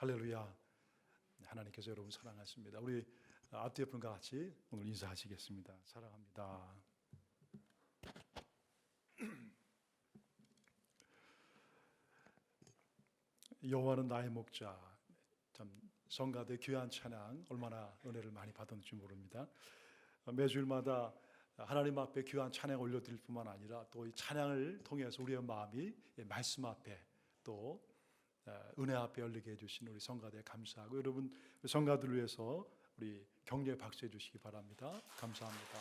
할렐루야. 하나님께서 여러분 사랑하십니다. 우리 앞뒤 분과 같이 오늘 인사하시겠습니다. 사랑합니다. 여호와는 나의 목자. 참 성가대 귀한 찬양 얼마나 은혜를 많이 받았는지 모릅니다. 매주일마다 하나님 앞에 귀한 찬양 올려드릴 뿐만 아니라 또 이 찬양을 통해서 우리의 마음이 말씀 앞에 또 은혜 앞에 열리게 해주신 우리 성가대 감사하고, 여러분 성가들을 위해서 우리 격려의 박수 해주시기 바랍니다. 감사합니다.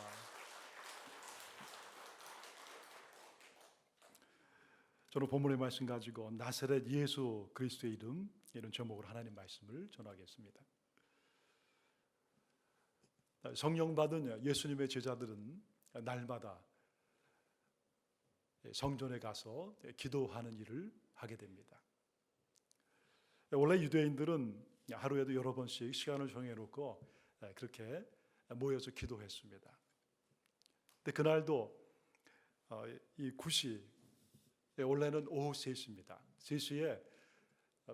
저는 본문의 말씀 가지고 나사렛 예수 그리스도의 이름, 이런 제목으로 하나님 말씀을 전하겠습니다. 성령 받은 예수님의 제자들은 날마다 성전에 가서 기도하는 일을 하게 됩니다. 원래 유대인들은 하루에도 여러 번씩 시간을 정해놓고 그렇게 모여서 기도했습니다. 근데 그날도 이 9시, 원래는 오후 3시입니다. 3시에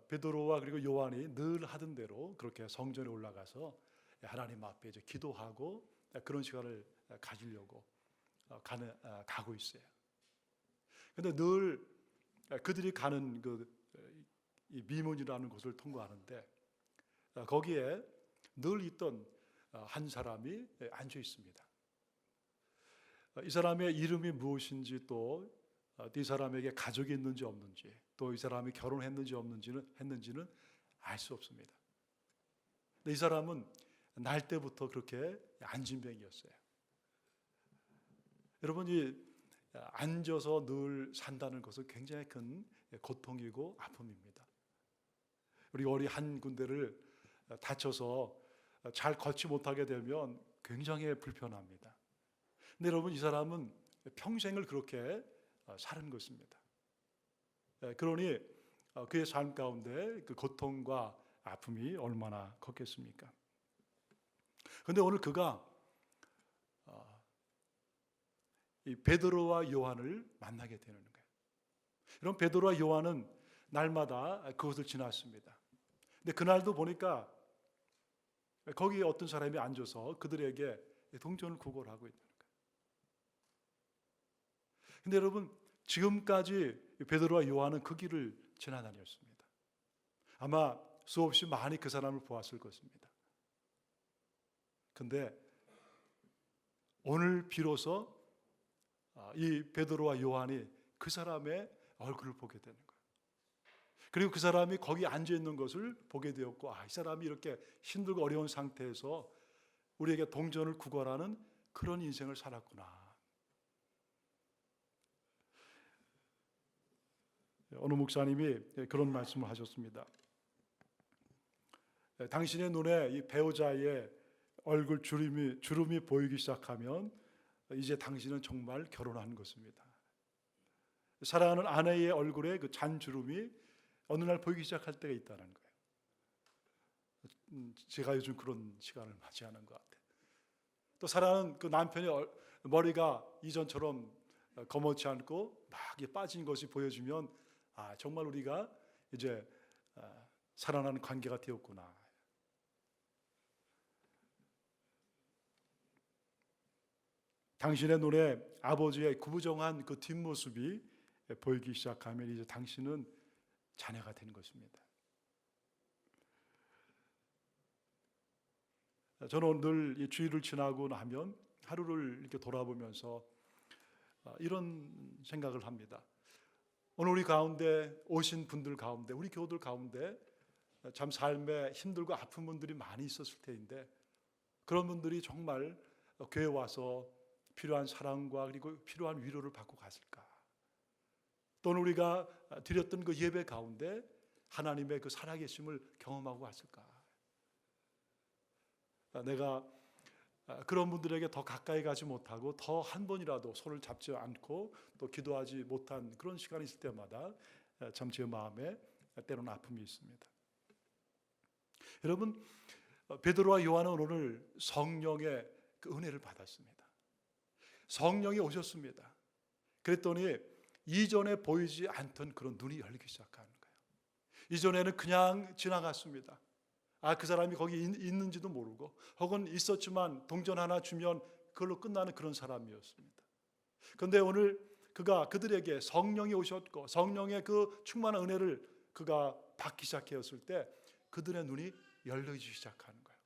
베드로와 그리고 요한이 늘 하던 대로 그렇게 성전에 올라가서 하나님 앞에 이제 기도하고 그런 시간을 가지려고 가고 있어요. 그런데 늘 그들이 가는 이 미문이라는 곳을 통과하는데 거기에 늘 있던 한 사람이 앉아 있습니다. 이 사람의 이름이 무엇인지, 또 이 사람에게 가족이 있는지 없는지, 또 이 사람이 결혼했는지 했는지는 알 수 없습니다. 근데 이 사람은 날 때부터 그렇게 안진뱅이였어요. 여러분이 앉아서 늘 산다는 것은 굉장히 큰 고통이고 아픔입니다. 우리 어리 한 군데를 다쳐서 잘 걷지 못하게 되면 굉장히 불편합니다. 근데 여러분, 이 사람은 평생을 그렇게 사는 것입니다. 그러니 그의 삶 가운데 그 고통과 아픔이 얼마나 컸겠습니까? 그런데 오늘 그가 이 베드로와 요한을 만나게 되는 거예요. 이런 베드로와 요한은 날마다 그곳을 지났습니다. 근데 그날도 보니까 거기에 어떤 사람이 앉아서 그들에게 동전을 구걸을 하고 있는 거예요. 근데 여러분, 지금까지 베드로와 요한은 그 길을 지나다녔습니다. 아마 수없이 많이 그 사람을 보았을 것입니다. 근데 오늘 비로소 이 베드로와 요한이 그 사람의 얼굴을 보게 되는 거예요. 그리고 그 사람이 거기 앉아 있는 것을 보게 되었고, 이 사람이 이렇게 힘들고 어려운 상태에서 우리에게 동전을 구걸하는 그런 인생을 살았구나. 어느 목사님이 그런 말씀을 하셨습니다. 당신의 눈에 이 배우자의 얼굴 주름이 보이기 시작하면 이제 당신은 정말 결혼한 것입니다. 사랑하는 아내의 얼굴에 그 잔주름이 어느 날 보이기 시작할 때가 있다는 거예요. 제가 요즘 그런 시간을 맞이하는 것 같아요. 또 사랑하는 그 남편의 머리가 이전처럼 검었지 않고 막 빠진 것이 보여지면 정말 우리가 이제 살아나는 관계가 되었구나. 당신의 눈에 아버지의 구부정한 그 뒷모습이 보이기 시작하면 이제 당신은 자녀가 된 것입니다. 저는 늘 이 주일을 지나고 나면 하루를 이렇게 돌아보면서 이런 생각을 합니다. 오늘 우리 가운데 오신 분들 가운데, 우리 교우들 가운데 참 삶에 힘들고 아픈 분들이 많이 있었을 테인데, 그런 분들이 정말 교회에 와서 필요한 사랑과 그리고 필요한 위로를 받고 갔을까? 또는 우리가 드렸던 그 예배 가운데 하나님의 그 살아계심을 경험하고 갔을까? 내가 그런 분들에게 더 가까이 가지 못하고 더 한 번이라도 손을 잡지 않고 또 기도하지 못한 그런 시간이 있을 때마다 참 제 마음에 때로는 아픔이 있습니다. 여러분, 베드로와 요한은 오늘 성령의 그 은혜를 받았습니다. 성령이 오셨습니다. 그랬더니 이전에 보이지 않던 그런 눈이 열리기 시작하는 거예요. 이전에는 그냥 지나갔습니다. 그 사람이 거기 있는지도 모르고, 혹은 있었지만 동전 하나 주면 그걸로 끝나는 그런 사람이었습니다. 그런데 오늘 그가 그들에게 성령이 오셨고 성령의 그 충만한 은혜를 그가 받기 시작했을 때 그들의 눈이 열려지기 시작하는 거예요.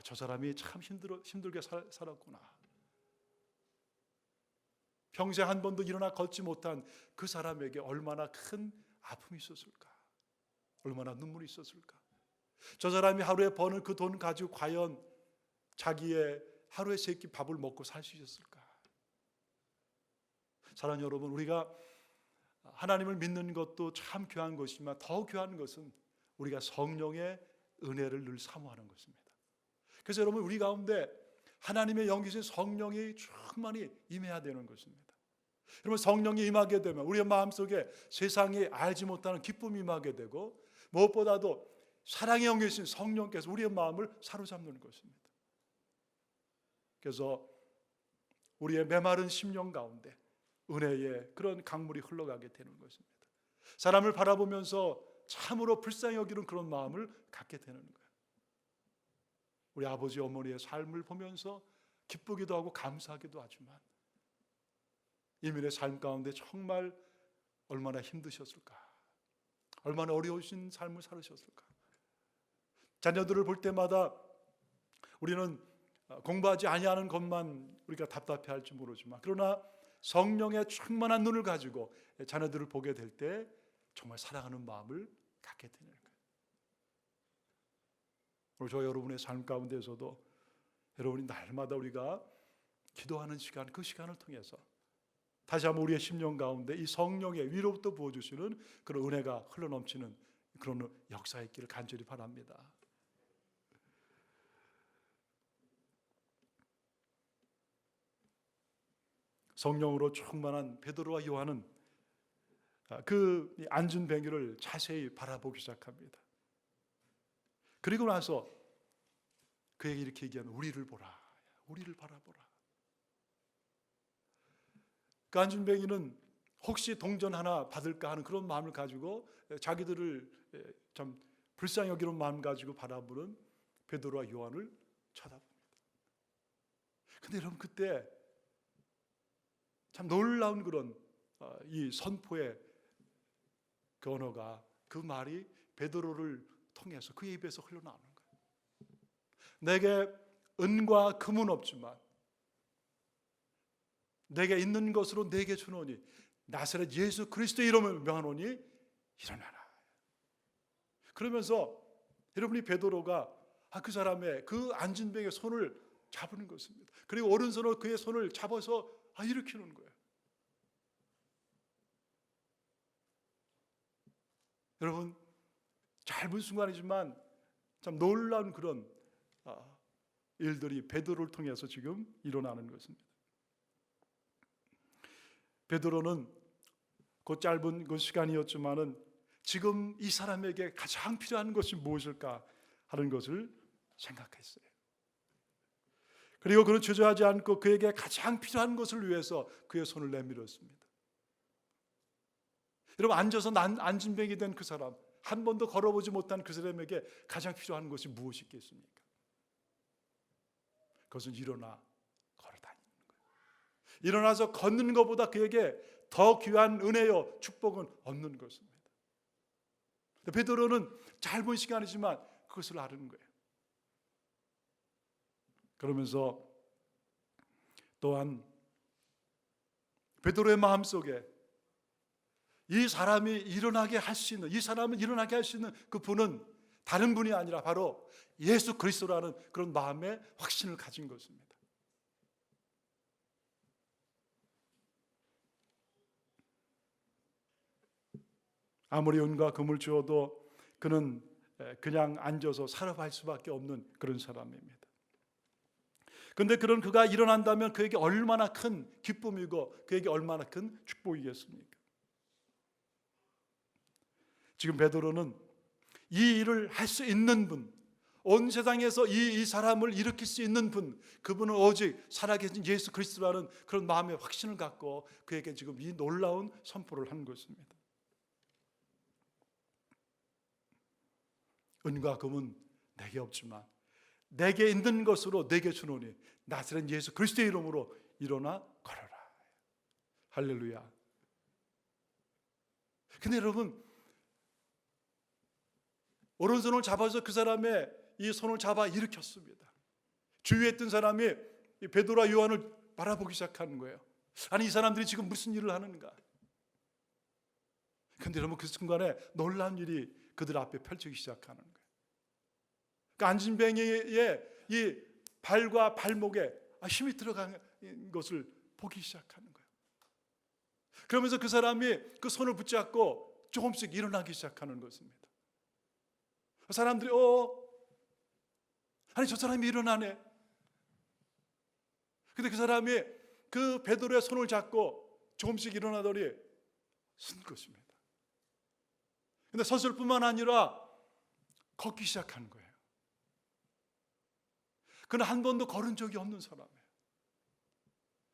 저 사람이 참 힘들게 살았구나. 평생 한 번도 일어나 걷지 못한 그 사람에게 얼마나 큰 아픔이 있었을까? 얼마나 눈물이 있었을까? 저 사람이 하루에 버는 그 돈 가지고 과연 자기의 하루에 세 끼 밥을 먹고 살 수 있었을까? 사랑하는 여러분, 우리가 하나님을 믿는 것도 참 귀한 것이지만 더 귀한 것은 우리가 성령의 은혜를 늘 사모하는 것입니다. 그래서 여러분, 우리 가운데 하나님의 영이신 성령이 충만히 임해야 되는 것입니다. 여러분, 성령이 임하게 되면 우리의 마음속에 세상이 알지 못하는 기쁨이 임하게 되고, 무엇보다도 사랑의 영이신 성령께서 우리의 마음을 사로잡는 것입니다. 그래서 우리의 메마른 심령 가운데 은혜의 그런 강물이 흘러가게 되는 것입니다. 사람을 바라보면서 참으로 불쌍히 여기는 그런 마음을 갖게 되는 거예요. 우리 아버지 어머니의 삶을 보면서 기쁘기도 하고 감사하기도 하지만 이민의 삶 가운데 정말 얼마나 힘드셨을까, 얼마나 어려우신 삶을 살으셨을까. 자녀들을 볼 때마다 우리는 공부하지 아니하는 것만 우리가 답답해할지 모르지만, 그러나 성령의 충만한 눈을 가지고 자녀들을 보게 될 때 정말 사랑하는 마음을 갖게 되는 거예요. 오늘 저 여러분의 삶 가운데서도 여러분이 날마다 우리가 기도하는 시간, 그 시간을 통해서 다시 한번 우리의 심령 가운데 이 성령의 위로부터 부어주시는 그런 은혜가 흘러넘치는 그런 역사 있기를 간절히 바랍니다. 성령으로 충만한 베드로와 요한은 그 안전뱅이를 자세히 바라보기 시작합니다. 그리고 나서 그에게 이렇게 얘기하는, 우리를 보라, 우리를 바라보라. 그 안전뱅이는 혹시 동전 하나 받을까 하는 그런 마음을 가지고 자기들을 참 불쌍히 여기는 마음 가지고 바라보는 베드로와 요한을 쳐다봅니다. 근데 여러분, 그때 참 놀라운 그런 이 선포의 그 언어가, 그 말이 베드로를 통해서 그의 입에서 흘러나오는 거예요. 내게 은과 금은 없지만 내게 있는 것으로 내게 주노니 나사렛 예수 그리스도의 이름을 명하노니 일어나라. 그러면서 여러분이 베드로가 그 사람의 그 안진병의 손을 잡는 것입니다. 그리고 오른손으로 그의 손을 잡아서 일으키는 거예요. 여러분, 짧은 순간이지만 참 놀라운 그런 일들이 베드로를 통해서 지금 일어나는 것입니다. 베드로는 그 짧은 그 시간이었지만은 지금 이 사람에게 가장 필요한 것이 무엇일까 하는 것을 생각했어요. 그리고 그는 주저하지 않고 그에게 가장 필요한 것을 위해서 그의 손을 내밀었습니다. 여러분, 앉아서 안진뱅이 된 그 사람, 한 번도 걸어보지 못한 그 사람에게 가장 필요한 것이 무엇이 있겠습니까? 그것은 일어나 걸어다니는 거예요. 일어나서 걷는 것보다 그에게 더 귀한 은혜요 축복은 없는 것입니다. 베드로는 짧은 시간이지만 그것을 아는 거예요. 그러면서 또한 베드로의 마음속에 이 사람이 일어나게 할 수 있는, 이 사람을 일어나게 할 수 있는 그 분은 다른 분이 아니라 바로 예수 그리스도라는 그런 마음의 확신을 가진 것입니다. 아무리 은과 금을 주어도 그는 그냥 앉아서 살아갈 수밖에 없는 그런 사람입니다. 그런데 그런 그가 일어난다면 그에게 얼마나 큰 기쁨이고 그에게 얼마나 큰 축복이겠습니까? 지금 베드로는 이 일을 할 수 있는 분, 온 세상에서 이 사람을 일으킬 수 있는 분, 그분은 오직 살아계신 예수 그리스도라는 그런 마음의 확신을 갖고 그에게 지금 이 놀라운 선포를 한 것입니다. 은과 금은 내게 없지만 내게 있는 것으로 내게 주노니 나사렛 예수 그리스도의 이름으로 일어나 걸어라. 할렐루야. 근데 여러분, 오른손을 잡아서 그 사람의 이 손을 잡아 일으켰습니다. 주위에 있던 사람이 베드로와 요한을 바라보기 시작하는 거예요. 아니, 이 사람들이 지금 무슨 일을 하는가? 근데 여러분, 그 순간에 놀라운 일이 그들 앞에 펼치기 시작하는 거예요. 그 안진뱅이의 이 발과 발목에 힘이 들어간 것을 보기 시작하는 거예요. 그러면서 그 사람이 그 손을 붙잡고 조금씩 일어나기 시작하는 것입니다. 사람들이 아니 저 사람이 일어나네. 근데 그 사람이 그 베드로의 손을 잡고 조금씩 일어나더니 쓴 것입니다. 근데 섰을 뿐만 아니라 걷기 시작하는 거예요. 그는 한 번도 걸은 적이 없는 사람이에요.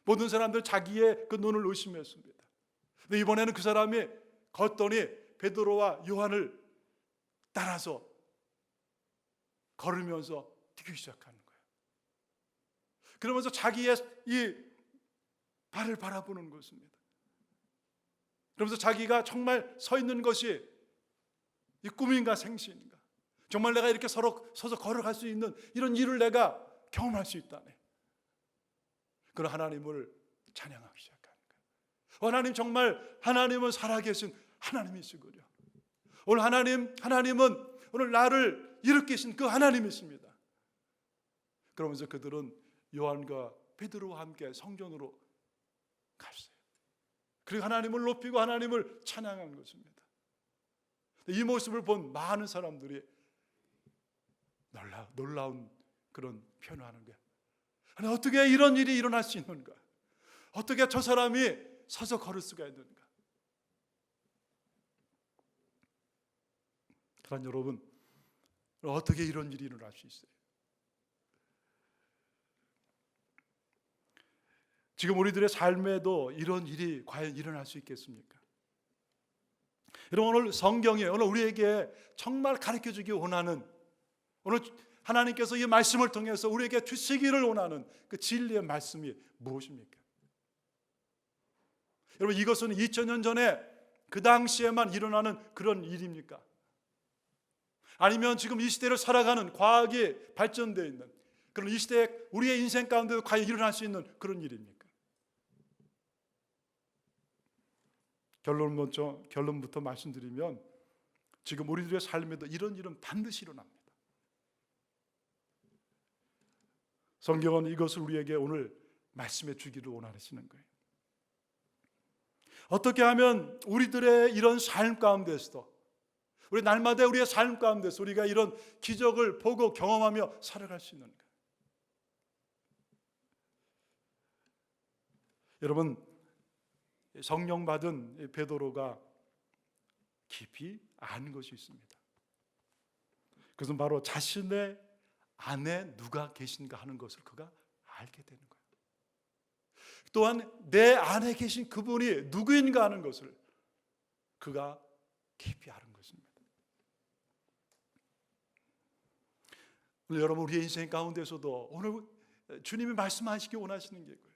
모든 사람들 자기의 그 눈을 의심했습니다. 근데 이번에는 그 사람이 걷더니 베드로와 요한을 따라서 걸으면서 뛰기 시작하는 거예요. 그러면서 자기의 이 발을 바라보는 것입니다. 그러면서 자기가 정말 서 있는 것이 이 꿈인가 생시인가, 정말 내가 이렇게 서서 걸어갈 수 있는 이런 일을 내가 경험할 수 있다네. 그런 하나님을 찬양하기 시작하는 거예요. 하나님, 정말 하나님은 살아계신 하나님이시군요. 오늘 하나님은 오늘 나를 일으키신 그 하나님이십니다. 그러면서 그들은 요한과 베드로와 함께 성전으로 갔어요. 그리고 하나님을 높이고 하나님을 찬양한 것입니다. 이 모습을 본 많은 사람들이 놀라운 그런 표현을 하는 거예요. 아니, 어떻게 이런 일이 일어날 수 있는가? 어떻게 저 사람이 서서 걸을 수가 있는가? 그러나 여러분, 어떻게 이런 일이 일어날 수 있어요? 지금 우리들의 삶에도 이런 일이 과연 일어날 수 있겠습니까? 여러분, 오늘 성경에 오늘 우리에게 정말 가르쳐주기 원하는, 오늘 하나님께서 이 말씀을 통해서 우리에게 주시기를 원하는 그 진리의 말씀이 무엇입니까? 여러분, 이것은 2000년 전에 그 당시에만 일어나는 그런 일입니까? 아니면 지금 이 시대를 살아가는 과학이 발전되어 있는 그런 이 시대에 우리의 인생 가운데도 과연 일어날 수 있는 그런 일입니까? 결론부터 말씀드리면 지금 우리들의 삶에도 이런 일은 반드시 일어납니다. 성경은 이것을 우리에게 오늘 말씀해 주기를 원하시는 거예요. 어떻게 하면 우리들의 이런 삶 가운데서도, 우리 날마다 우리의 삶 가운데서 우리가 이런 기적을 보고 경험하며 살아갈 수 있는가? 여러분, 성령 받은 베드로가 깊이 아는 것이 있습니다. 그것은 바로 자신의 안에 누가 계신가 하는 것을 그가 알게 되는 거예요. 또한 내 안에 계신 그분이 누구인가 하는 것을 그가 깊이 아는 것입니다. 오늘 여러분, 우리의 인생 가운데서도 오늘 주님이 말씀하시기 원하시는 게 있고요.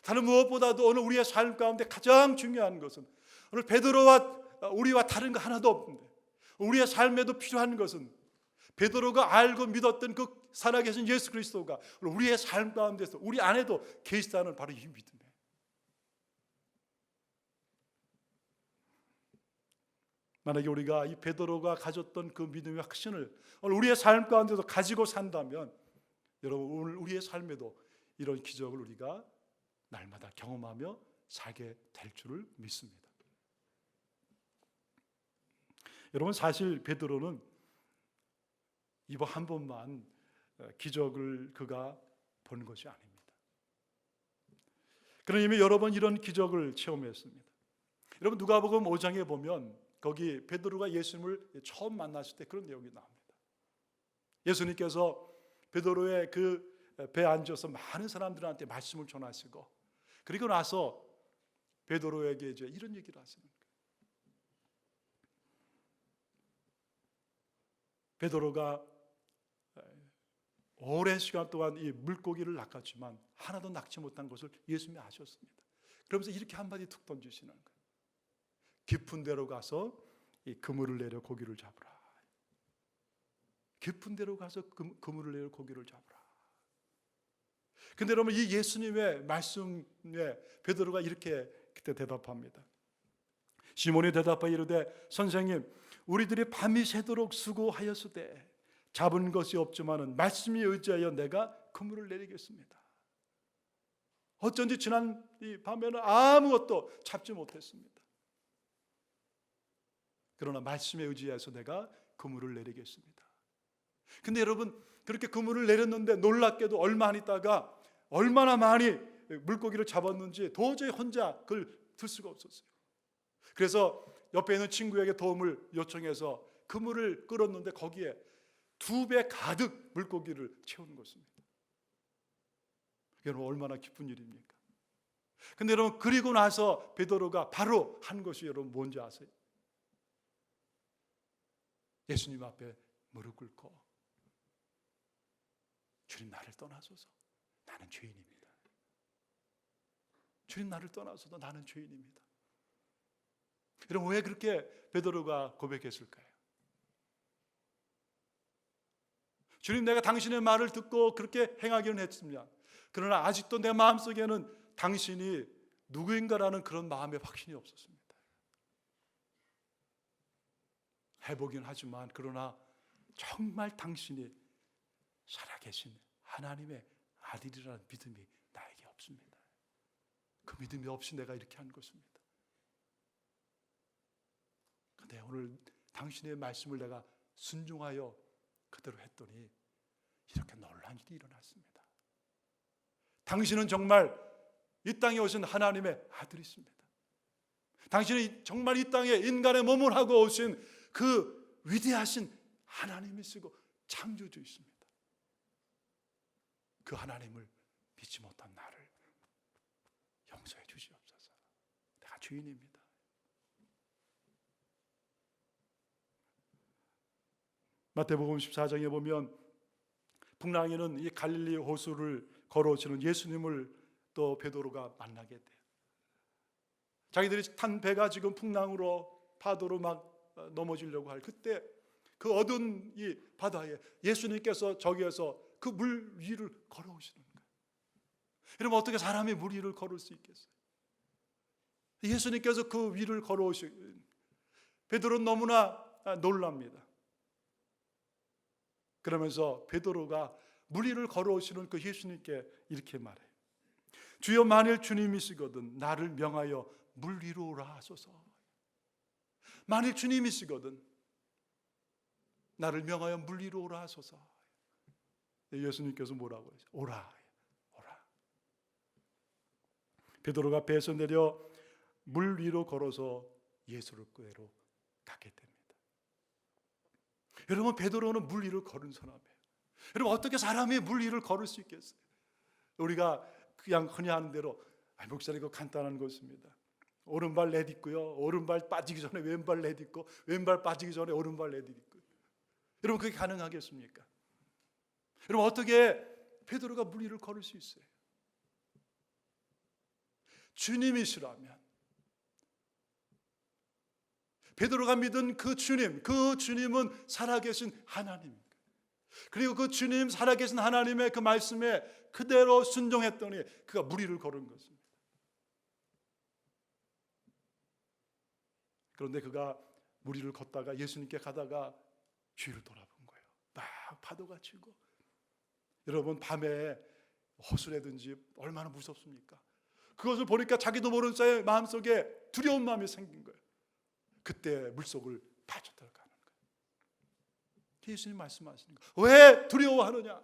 다른 무엇보다도 오늘 우리의 삶 가운데 가장 중요한 것은, 오늘 베드로와 우리와 다른 거 하나도 없는데 우리의 삶에도 필요한 것은 베드로가 알고 믿었던 그 살아계신 예수 그리스도가 우리의 삶 가운데서 우리 안에도 계시다는 바로 이 믿음이에요. 만약에 우리가 이 베드로가 가졌던 그 믿음의 확신을 오늘 우리의 삶 가운데도 가지고 산다면, 여러분, 오늘 우리의 삶에도 이런 기적을 우리가 날마다 경험하며 살게 될 줄을 믿습니다. 여러분, 사실 베드로는 이번 한 번만 기적을 그가 본 것이 아닙니다. 그는 이미 여러 번 이런 기적을 체험했습니다. 여러분, 누가복음 5장에 보면 거기 베드로가 예수님을 처음 만났을 때 그런 내용이 나옵니다. 예수님께서 베드로의 그 배에 앉아서 많은 사람들한테 말씀을 전하시고, 그리고 나서 베드로에게 이제 이런 얘기를 하시는 거예요. 베드로가 오랜 시간 동안 이 물고기를 낚았지만 하나도 낚지 못한 것을 예수님이 아셨습니다. 그러면서 이렇게 한마디 툭 던지시는 거예요. 깊은 데로 가서 이 그물을 내려 고기를 잡으라. 깊은 데로 가서 그물을 내려 고기를 잡으라. 근데 여러분, 이 예수님의 말씀에 베드로가 이렇게 그때 대답합니다. 시몬이 대답하여 이르되 선생님, 우리들이 밤이 새도록 수고하였으되 잡은 것이 없지만은 말씀에 의지하여 내가 그물을 내리겠습니다. 어쩐지 지난 이 밤에는 아무것도 잡지 못했습니다. 그러나 말씀에 의지해서 내가 그물을 내리겠습니다. 근데 여러분, 그렇게 그물을 내렸는데 놀랍게도 얼마 안 있다가 얼마나 많이 물고기를 잡았는지 도저히 혼자 그걸 들 수가 없었어요. 그래서 옆에 있는 친구에게 도움을 요청해서 그물을 끌었는데 거기에 2배 가득 물고기를 채우는 것입니다. 여러분, 얼마나 기쁜 일입니까? 근데 여러분, 그리고 나서 베드로가 바로 한 것이 여러분 뭔지 아세요? 예수님 앞에 무릎 꿇고 주님, 나를 떠나소서, 나는 죄인입니다. 주님, 나를 떠나소서, 나는 죄인입니다. 여러분, 왜 그렇게 베드로가 고백했을까요? 주님, 내가 당신의 말을 듣고 그렇게 행하기는 했습니다. 그러나 아직도 내 마음속에는 당신이 누구인가라는 그런 마음의 확신이 없었습니다. 해보긴 하지만 그러나 정말 당신이 살아계신 하나님의 아들이라는 믿음이 나에게 없습니다. 그 믿음이 없이 내가 이렇게 한 것입니다. 그런데 오늘 당신의 말씀을 내가 순종하여 그대로 했더니 이렇게 놀라운 일이 일어났습니다. 당신은 정말 이 땅에 오신 하나님의 아들이십니다. 당신이 정말 이 땅에 인간의 몸을 하고 오신 그 위대하신 하나님이시고 창조주이십니다. 그 하나님을 믿지 못한 나를 용서해 주시옵소서. 내가 죄인입니다. 마태복음 14장에 보면 풍랑에는 이 갈릴리 호수를 걸어오시는 예수님을 또 베드로가 만나게 돼요. 자기들이 탄 배가 지금 풍랑으로 파도로 막 넘어지려고 할 그때 그 어두운 이 바다에 예수님께서 저기에서 그 물 위를 걸어오시는 거예요. 여러분, 어떻게 사람이 물 위를 걸을 수 있겠어요? 예수님께서 그 위를 걸어오신 베드로는 너무나 놀랍니다. 그러면서 베드로가 물 위를 걸어오시는 그 예수님께 이렇게 말해요. 주여, 만일 주님이시거든 나를 명하여 물 위로 오라 하소서. 만일 주님이시거든 나를 명하여 물 위로 오라 하소서. 예수님께서 뭐라고 하죠? 오라, 오라. 베드로가 배에서 내려 물 위로 걸어서 예수를 꾀로 가게 됩니다. 여러분, 베드로는 물 위를 걸은 사람이에요. 여러분, 어떻게 사람이 물 위를 걸을 수 있겠어요? 우리가 그냥 흔히 하는 대로 목사님, 이거 간단한 것입니다. 오른발 내딛고요, 오른발 빠지기 전에 왼발 내딛고, 왼발 빠지기 전에 오른발 내딛고. 여러분, 그게 가능하겠습니까? 여러분, 어떻게 베드로가 물 위를 걸을 수 있어요? 주님이시라면, 베드로가 믿은 그 주님은 살아계신 하나님입니다. 그리고 그 주님, 살아계신 하나님의 그 말씀에 그대로 순종했더니 그가 물 위를 걸은 것입니다. 그런데 그가 물 위를 걷다가 예수님께 가다가 뒤를 돌아본 거예요. 막 파도가 치고. 여러분, 밤에 호수라든지 얼마나 무섭습니까? 그것을 보니까 자기도 모르는 사이에 마음속에 두려운 마음이 생긴 거예요. 그때 물속을 빠져들어가는 거예요. 예수님 말씀하시는 거예요. 왜 두려워하느냐?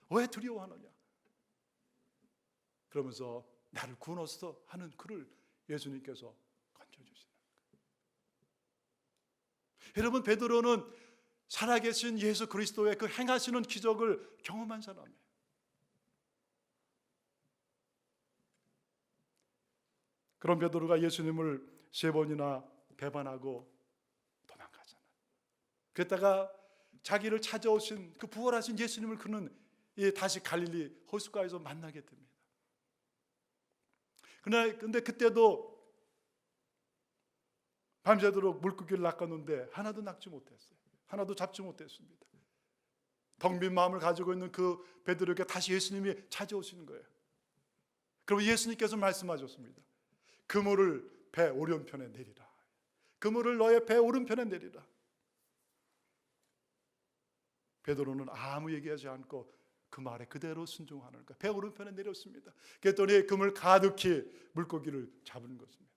왜 두려워하느냐? 그러면서 나를 구원하소서 하는 그를 예수님께서 건져주시는 거예요. 여러분, 베드로는 살아계신 예수 그리스도의 그 행하시는 기적을 경험한 사람이에요. 그런 베드로가 예수님을 3번이나 배반하고 도망가잖아요. 그랬다가 자기를 찾아오신 그 부활하신 예수님을 그는 다시 갈릴리 호숫가에서 만나게 됩니다. 그런데 그때도 밤새도록 물고기를 낚았는데 하나도 낚지 못했어요. 하나도 잡지 못했습니다. 텅 빈 마음을 가지고 있는 그 베드로에게 다시 예수님이 찾아오시는 거예요. 그리고 예수님께서 말씀하셨습니다. 그물을 배 오른편에 내리라. 그물을 너의 배 오른편에 내리라. 베드로는 아무 얘기하지 않고 그 말에 그대로 순종하는 거예요. 배 오른편에 내렸습니다. 그랬더니 그물 가득히 물고기를 잡은 것입니다.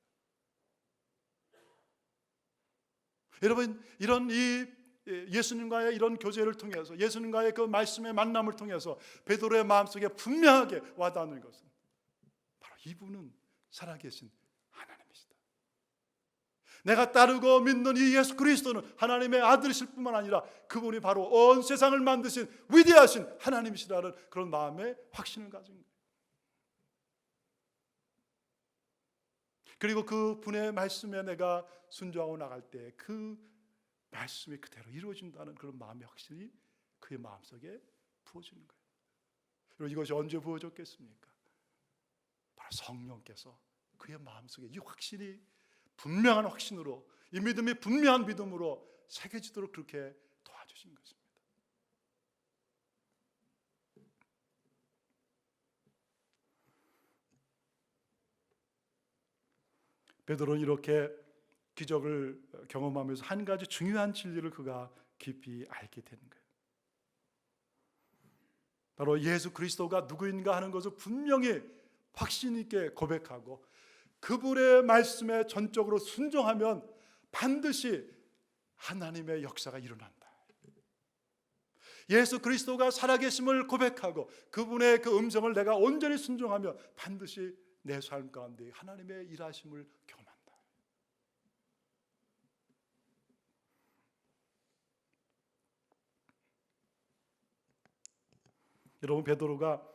여러분, 이런 예수님과의 이런 교제를 통해서, 예수님과의 그 말씀의 만남을 통해서 베드로의 마음속에 분명하게 와닿는 것은 바로 이분은 살아계신 하나님이시다. 내가 따르고 믿는 이 예수 그리스도는 하나님의 아들이실 뿐만 아니라 그분이 바로 온 세상을 만드신 위대하신 하나님이시라는 그런 마음의 확신을 가진 거예요. 그리고 그 분의 말씀에 내가 순종하고 나갈 때 그 말씀이 그대로 이루어진다는 그런 마음의 확신이 그의 마음속에 부어지는 거예요. 그리고 이것이 언제 부어졌겠습니까? 바로 성령께서 그의 마음속에 이 확신이 분명한 확신으로, 이 믿음이 분명한 믿음으로 새겨지도록 그렇게 도와주신 것입니다. 베드로는 이렇게 기적을 경험하면서 한 가지 중요한 진리를 그가 깊이 알게 되는 거예요. 바로 예수 그리스도가 누구인가 하는 것을 분명히 확신 있게 고백하고 그분의 말씀에 전적으로 순종하면 반드시 하나님의 역사가 일어난다. 예수 그리스도가 살아계심을 고백하고 그분의 그 음성을 내가 온전히 순종하면 반드시 내 삶 가운데 하나님의 일하심을 경험한다. 여러분, 베드로가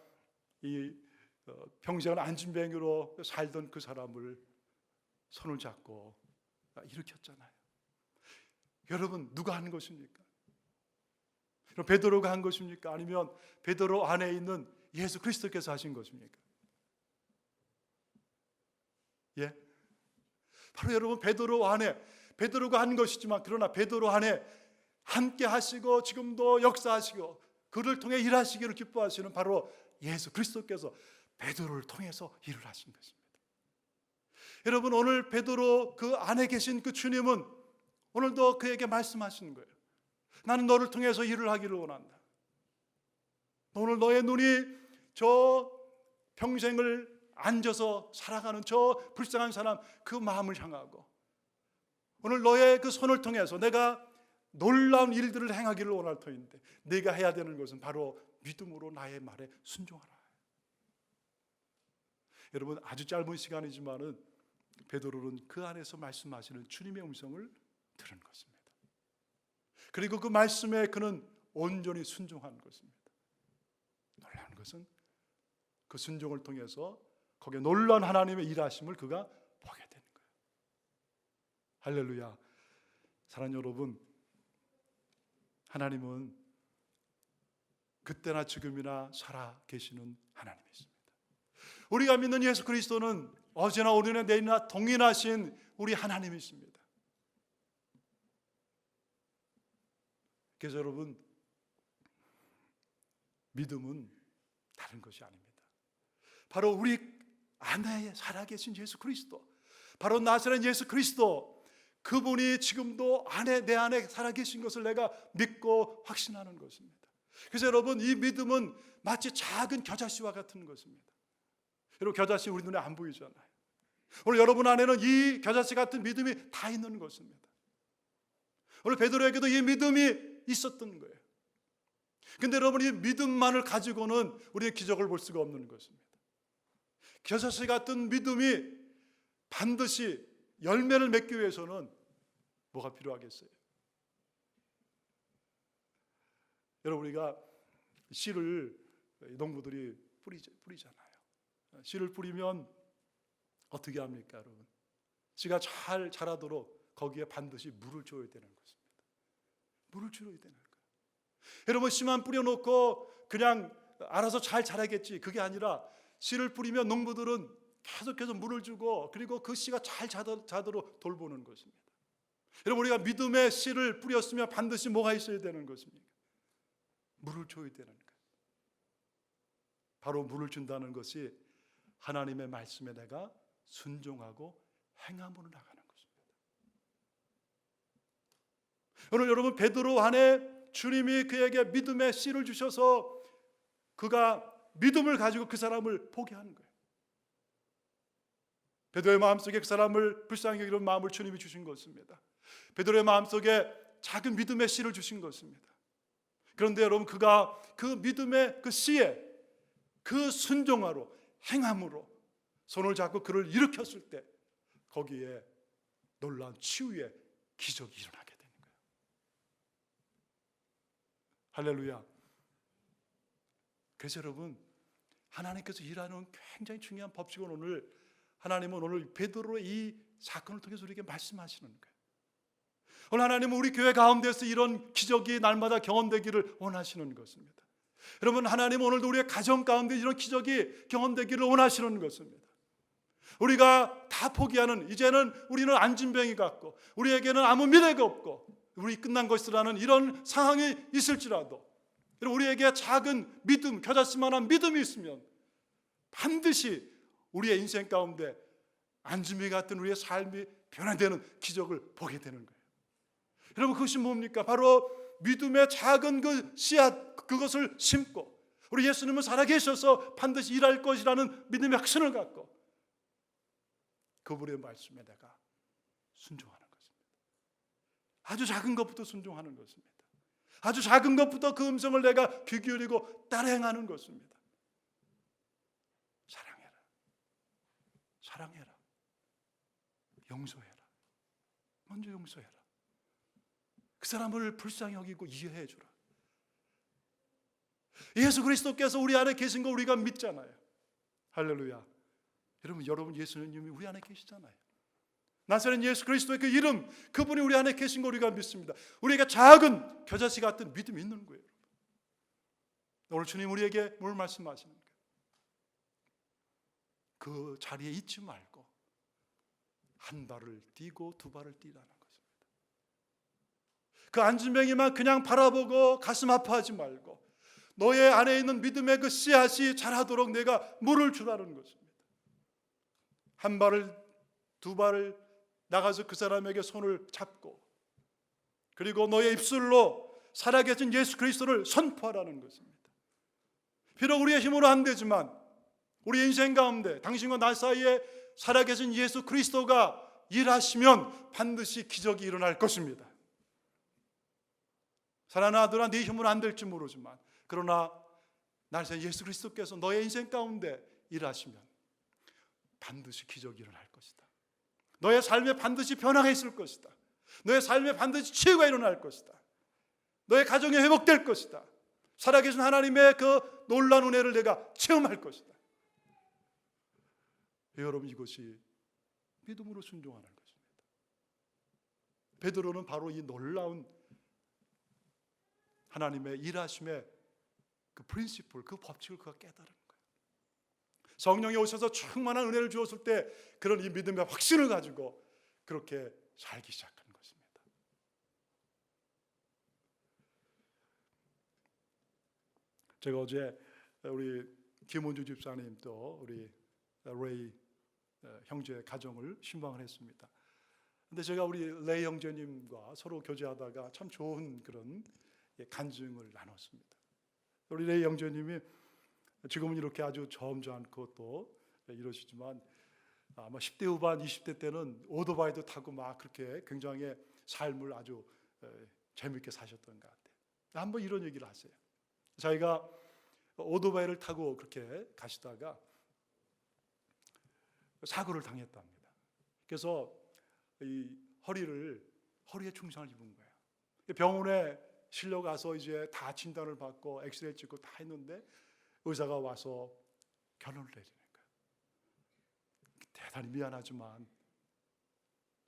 이 평생을 안진뱅이로 살던 그 사람을 손을 잡고 일으켰잖아요. 여러분, 누가 한 것입니까? 베드로가 한 것입니까? 아니면 베드로 안에 있는 예수 그리스도께서 하신 것입니까? 예? 바로 여러분, 베드로 안에, 베드로가 한 것이지만 그러나 베드로 안에 함께 하시고 지금도 역사하시고 그를 통해 일하시기를 기뻐하시는 바로 예수 그리스도께서 베드로를 통해서 일을 하신 것입니다. 여러분, 오늘 베드로 그 안에 계신 그 주님은 오늘도 그에게 말씀하시는 거예요. 나는 너를 통해서 일을 하기를 원한다. 오늘 너의 눈이 저 평생을 앉아서 살아가는 저 불쌍한 사람 그 마음을 향하고 오늘 너의 그 손을 통해서 내가 놀라운 일들을 행하기를 원할 터인데 네가 해야 되는 것은 바로 믿음으로 나의 말에 순종하라. 여러분, 아주 짧은 시간이지만은 베드로는 그 안에서 말씀하시는 주님의 음성을 들은 것입니다. 그리고 그 말씀에 그는 온전히 순종한 것입니다. 놀라운 것은 그 순종을 통해서 거기에 놀라운 하나님의 일하심을 그가 보게 되는 거예요. 할렐루야. 사랑하는 여러분, 하나님은 그때나 지금이나 살아 계시는 하나님이십니다. 우리가 믿는 예수 그리스도는 어제나 오늘이나 내일이나 동일하신 우리 하나님이십니다. 그래서 여러분, 믿음은 다른 것이 아닙니다. 바로 우리 안에 살아계신 예수 그리스도, 바로 나사렛 예수 그리스도, 그분이 지금도 내 안에 살아계신 것을 내가 믿고 확신하는 것입니다. 그래서 여러분, 이 믿음은 마치 작은 겨자씨와 같은 것입니다. 여러분, 겨자씨 우리 눈에 안 보이잖아요. 오늘 여러분 안에는 이 겨자씨 같은 믿음이 다 있는 것입니다. 오늘 베드로에게도 이 믿음이 있었던 거예요. 그런데 여러분, 이 믿음만을 가지고는 우리는 기적을 볼 수가 없는 것입니다. 겨자씨 같은 믿음이 반드시 열매를 맺기 위해서는 뭐가 필요하겠어요? 여러분, 우리가 씨를 농부들이 뿌리잖아요. 씨를 뿌리면 어떻게 합니까, 여러분? 씨가 잘 자라도록 거기에 반드시 물을 줘야 되는 것입니다. 물을 줘야 되는 거예요. 여러분, 씨만 뿌려놓고 그냥 알아서 잘 자라겠지, 그게 아니라 씨를 뿌리면 농부들은 계속해서 물을 주고 그리고 그 씨가 잘 자도록 돌보는 것입니다. 여러분, 우리가 믿음의 씨를 뿌렸으면 반드시 뭐가 있어야 되는 것입니까? 물을 줘야 되는 거예요. 바로 물을 준다는 것이 하나님의 말씀에 내가 순종하고 행함으로 나가는 것입니다. 오늘 여러분, 베드로 안에 주님이 그에게 믿음의 씨를 주셔서 그가 믿음을 가지고 그 사람을 보게 하는 거예요. 베드로의 마음속에 그 사람을 불쌍히 여기는 마음을 주님이 주신 것입니다. 베드로의 마음속에 작은 믿음의 씨를 주신 것입니다. 그런데 여러분, 그가 그 믿음의 그 씨에 그 순종하로 행함으로 손을 잡고 그를 일으켰을 때 거기에 놀라운 치유의 기적이 일어나게 되는 거예요. 할렐루야. 그래서 여러분, 하나님께서 일하는 굉장히 중요한 법칙은 오늘 하나님은 오늘 베드로의 이 사건을 통해서 우리에게 말씀하시는 거예요. 오늘 하나님은 우리 교회 가운데서 이런 기적이 날마다 경험되기를 원하시는 것입니다. 여러분, 하나님은 오늘도 우리의 가정 가운데 이런 기적이 경험되기를 원하시는 것입니다. 우리가 다 포기하는, 이제는 우리는 안진뱅이 같고 우리에게는 아무 미래가 없고 우리 끝난 것이라는 이런 상황이 있을지라도 우리에게 작은 믿음, 겨자씨만한 믿음이 있으면 반드시 우리의 인생 가운데 안진뱅이 같은 우리의 삶이 변화되는 기적을 보게 되는 거예요. 여러분, 그것이 뭡니까? 바로 믿음의 작은 그 씨앗, 그것을 심고 우리 예수님은 살아계셔서 반드시 일할 것이라는 믿음의 확신을 갖고 그분의 말씀에 내가 순종하는 것입니다. 아주 작은 것부터 순종하는 것입니다. 아주 작은 것부터 그 음성을 내가 귀 기울이고 따라 행하는 것입니다. 사랑해라, 사랑해라, 용서해라. 먼저 용서해라. 그 사람을 불쌍히 여기고 이해해 주라. 예수 그리스도께서 우리 안에 계신 거 우리가 믿잖아요. 할렐루야. 여러분 예수님이 우리 안에 계시잖아요. 나사렛 예수 그리스도의 그 이름, 그분이 우리 안에 계신 거 우리가 믿습니다. 우리가 작은 겨자씨 같은 믿음이 있는 거예요. 오늘 주님 우리에게 뭘 말씀하시는 거예요? 그 자리에 있지 말고 한 발을 뛰고 두 발을 뛰라는 것입니다. 그 안진뱅이만 그냥 바라보고 가슴 아파하지 말고 너의 안에 있는 믿음의 그 씨앗이 자라도록 내가 물을 주라는 것입니다. 한 발을 두 발을 나가서 그 사람에게 손을 잡고 그리고 너의 입술로 살아계신 예수 그리스도를 선포하라는 것입니다. 비록 우리의 힘으로 안 되지만 우리 인생 가운데 당신과 나 사이에 살아계신 예수 그리스도가 일하시면 반드시 기적이 일어날 것입니다. 사랑하는 아들아, 네 힘으로 안 될지 모르지만 그러나 날새 예수 그리스도께서 너의 인생 가운데 일하시면 반드시 기적이 일어날 것이다. 너의 삶에 반드시 변화가 있을 것이다. 너의 삶에 반드시 치유가 일어날 것이다. 너의 가정이 회복될 것이다. 살아계신 하나님의 그 놀라운 은혜를 내가 체험할 것이다. 여러분, 이것이 믿음으로 순종하는 것입니다. 베드로는 바로 이 놀라운 하나님의 일하심의 그 프린시플, 그 법칙을 그가 깨달은 거예요. 성령이 오셔서 충만한 은혜를 주었을 때 그런 이 믿음의 확신을 가지고 그렇게 살기 시작한 것입니다. 제가 어제 우리 김원주 집사님 또 우리 레이 형제 가정을 신방을 했습니다. 근데 제가 우리 레이 형제님과 서로 교제하다가 참 좋은 그런 간증을 나눴습니다. 우리 레이 형제님이 지금은 이렇게 아주 점잖고 또 이러시지만 아마 10대 후반 20대 때는 오토바이도 타고 막 그렇게 굉장히 삶을 아주 재밌게 사셨던 것 같아요. 한번 이런 얘기를 하세요. 자기가 오토바이를 타고 그렇게 가시다가 사고를 당했답니다. 그래서 이 허리에 중상을 입은 거예요. 병원에 실려가서 이제 다 진단을 받고 엑스레이 찍고 다 했는데 의사가 와서 결론을 내리는 거예요. 대단히 미안하지만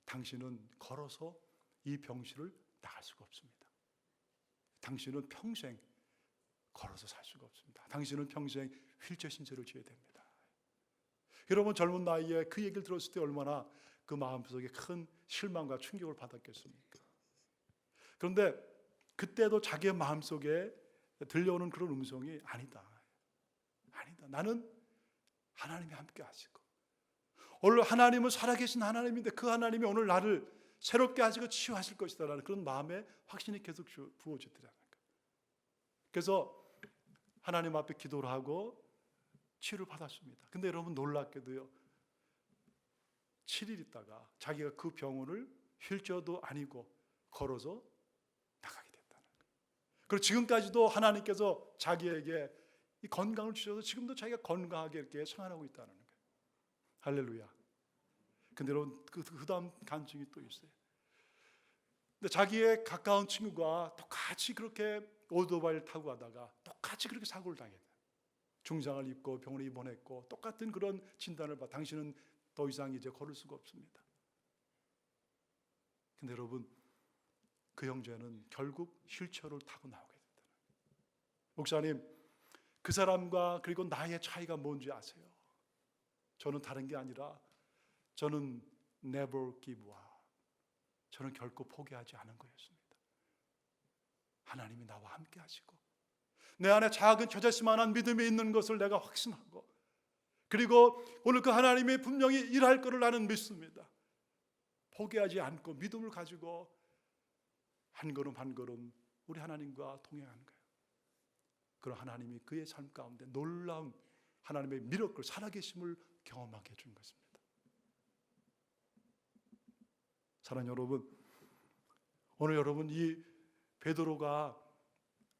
당신은 걸어서 이 병실을 나갈 수가 없습니다. 당신은 평생 걸어서 살 수가 없습니다. 당신은 평생 휠체어 신세를 져야 됩니다. 여러분 젊은 나이에 그 얘기를 들었을 때 얼마나 그 마음속에 큰 실망과 충격을 받았겠습니까? 그런데 그때도 자기의 마음속에 들려오는 그런 음성이 아니다. 나는 하나님이 함께 하시고, 오늘 하나님은 살아계신 하나님인데 그 하나님이 오늘 나를 새롭게 하시고 치유하실 것이다 라는 그런 마음의 확신이 계속 부어지더라는 거예요. 그래서 하나님 앞에 기도를 하고 치유를 받았습니다. 근데 여러분 놀랍게도요, 7일 있다가 자기가 그 병원을 휠체어도 아니고 걸어서 나가게 됐다는 거예요. 그리고 지금까지도 하나님께서 자기에게 이 건강을 주셔서 지금도 자기가 건강하게 이렇게 생활하고 있다는 거예요. 할렐루야. 근데 여러분 그 다음 간증이 또 있어요. 근데 자기의 가까운 친구가 똑같이 그렇게 오토바이를 타고 가다가 똑같이 그렇게 사고를 당했어요. 중상을 입고 병원에 입원했고 똑같은 그런 진단을 받아 당신은 더 이상 이제 걸을 수가 없습니다. 근데 여러분 그 형제는 결국 휠체어를 타고 나오게 됐다는 거예요. 목사님, 그 사람과 그리고 나의 차이가 뭔지 아세요? 저는 다른 게 아니라 저는 never give up. 저는 결코 포기하지 않은 거였습니다. 하나님이 나와 함께 하시고 내 안에 작은 겨자씨만한 믿음이 있는 것을 내가 확신하고, 그리고 오늘 그 하나님이 분명히 일할 것을 나는 믿습니다. 포기하지 않고 믿음을 가지고 한 걸음 한 걸음 우리 하나님과 동행하는 거예요. 그런 하나님이 그의 삶 가운데 놀라운 하나님의 미러클, 살아계심을 경험하게 해준 것입니다. 사랑하는 여러분, 오늘 여러분 이 베드로가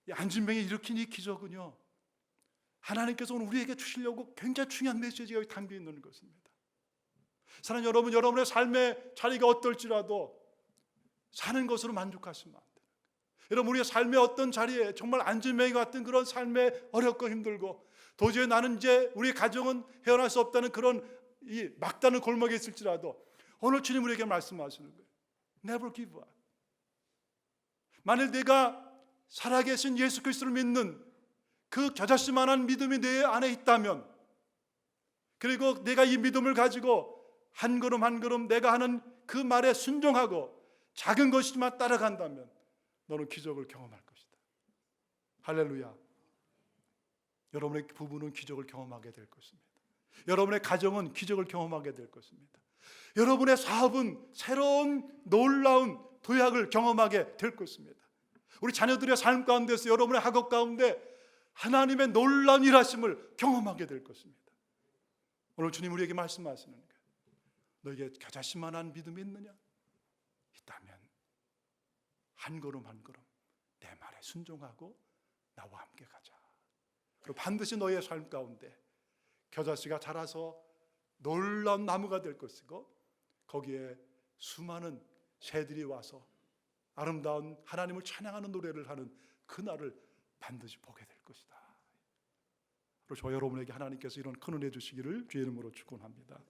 이 안진병이 일으킨 이 기적은요, 하나님께서 오늘 우리에게 주시려고 굉장히 중요한 메시지가 여기 담겨 있는 것입니다. 사랑하는 여러분, 여러분의 삶의 자리가 어떨지라도 사는 것으로 만족하시면 안 돼요. 여러분 우리의 삶의 어떤 자리에 정말 안진뱅이 같은 그런 삶에 어렵고 힘들고 도저히 나는 이제 우리 가정은 헤어날 수 없다는 그런 이 막다른 골목에 있을지라도 오늘 주님 우리에게 말씀하시는 거예요. Never give up. 만일 내가 살아계신 예수 그리스도를 믿는 그 겨자씨만한 믿음이 내 안에 있다면, 그리고 내가 이 믿음을 가지고 한 걸음 한 걸음 내가 하는 그 말에 순종하고 작은 것이지만 따라간다면 너는 기적을 경험할 것이다. 할렐루야. 여러분의 부부는 기적을 경험하게 될 것입니다. 여러분의 가정은 기적을 경험하게 될 것입니다. 여러분의 사업은 새로운 놀라운 도약을 경험하게 될 것입니다. 우리 자녀들의 삶 가운데서, 여러분의 학업 가운데 하나님의 놀라운 일하심을 경험하게 될 것입니다. 오늘 주님 우리에게 말씀하시는 거예요. 너에게 겨자씨만한 믿음이 있느냐? 있다면 한 걸음 한 걸음 내 말에 순종하고 나와 함께 가자. 그리고 반드시 너의 삶 가운데 겨자씨가 자라서 놀라운 나무가 될 것이고, 거기에 수많은 새들이 와서 아름다운 하나님을 찬양하는 노래를 하는 그날을 반드시 보게 될 것이다. 그리고 저 여러분에게 하나님께서 이런 큰 은혜 주시기를 주의 이름으로 축원합니다.